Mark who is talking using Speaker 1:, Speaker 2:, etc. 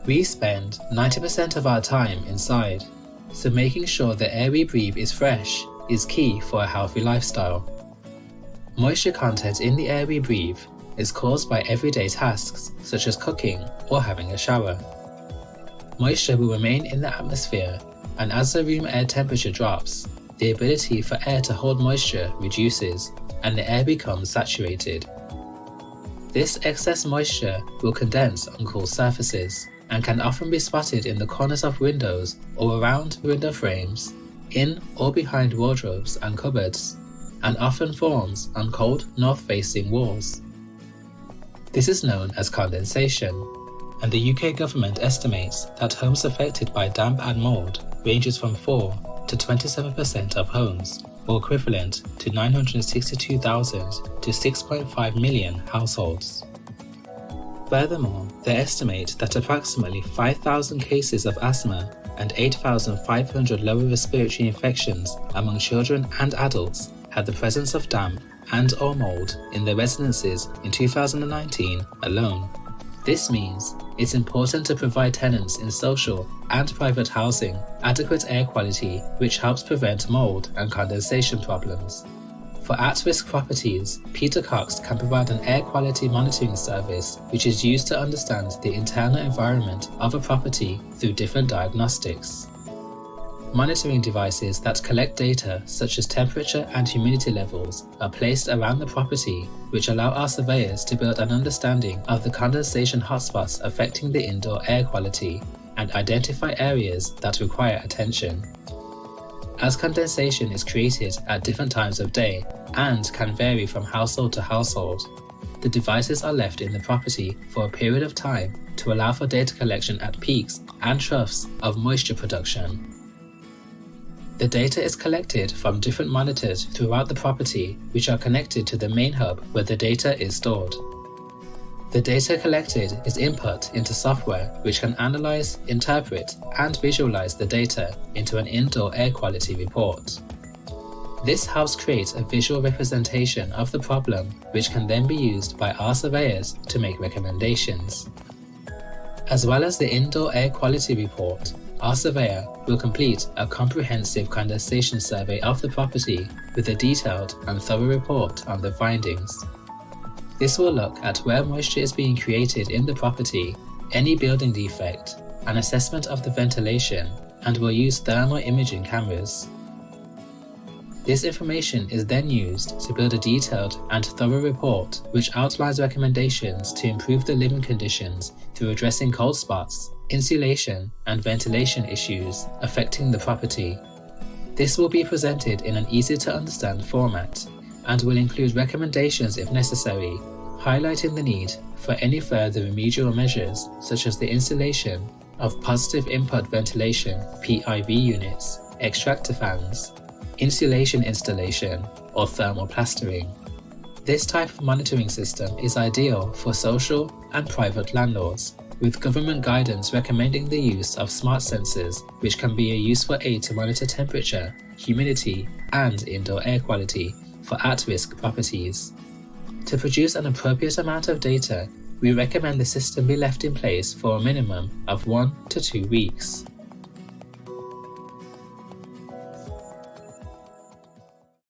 Speaker 1: We spend 90% of our time inside, so making sure the air we breathe is fresh is key for a healthy lifestyle. Moisture content in the air we breathe is caused by everyday tasks such as cooking or having a shower. Moisture will remain in the atmosphere, and as the room air temperature drops, the ability for air to hold moisture reduces and the air becomes saturated. This excess moisture will condense on cool surfaces and can often be spotted in the corners of windows or around window frames, in or behind wardrobes and cupboards, and often forms on cold north-facing walls. This is known as condensation, and the UK government estimates that homes affected by damp and mould ranges from 4 to 27% of homes, or equivalent to 962,000 to 6.5 million households. Furthermore, they estimate that approximately 5,000 cases of asthma and 8,500 lower respiratory infections among children and adults had the presence of damp and/or mould in their residences in 2019 alone. This means it's important to provide tenants in social and private housing adequate air quality, which helps prevent mould and condensation problems. For at-risk properties, Peter Cox can provide an air quality monitoring service which is used to understand the internal environment of a property through different diagnostics. Monitoring devices that collect data such as temperature and humidity levels are placed around the property, which allow our surveyors to build an understanding of the condensation hotspots affecting the indoor air quality and identify areas that require attention. As condensation is created at different times of day and can vary from household to household, the devices are left in the property for a period of time to allow for data collection at peaks and troughs of moisture production. The data is collected from different monitors throughout the property, which are connected to the main hub where the data is stored. The data collected is input into software which can analyze, interpret, and visualize the data into an indoor air quality report. This helps create a visual representation of the problem, which can then be used by our surveyors to make recommendations. As well as the indoor air quality report, our surveyor will complete a comprehensive condensation survey of the property with a detailed and thorough report on the findings. This will look at where moisture is being created in the property, any building defect, an assessment of the ventilation, and will use thermal imaging cameras. This information is then used to build a detailed and thorough report which outlines recommendations to improve the living conditions through addressing cold spots, insulation, and ventilation issues affecting the property. This will be presented in an easy-to-understand format and will include recommendations if necessary, highlighting the need for any further remedial measures such as the installation of positive input ventilation (PIV) units, extractor fans, insulation installation, or thermal plastering. This type of monitoring system is ideal for social and private landlords, with government guidance recommending the use of smart sensors, which can be a useful aid to monitor temperature, humidity, and indoor air quality for at-risk properties. To produce an appropriate amount of data, we recommend the system be left in place for a minimum of 1 to 2 weeks.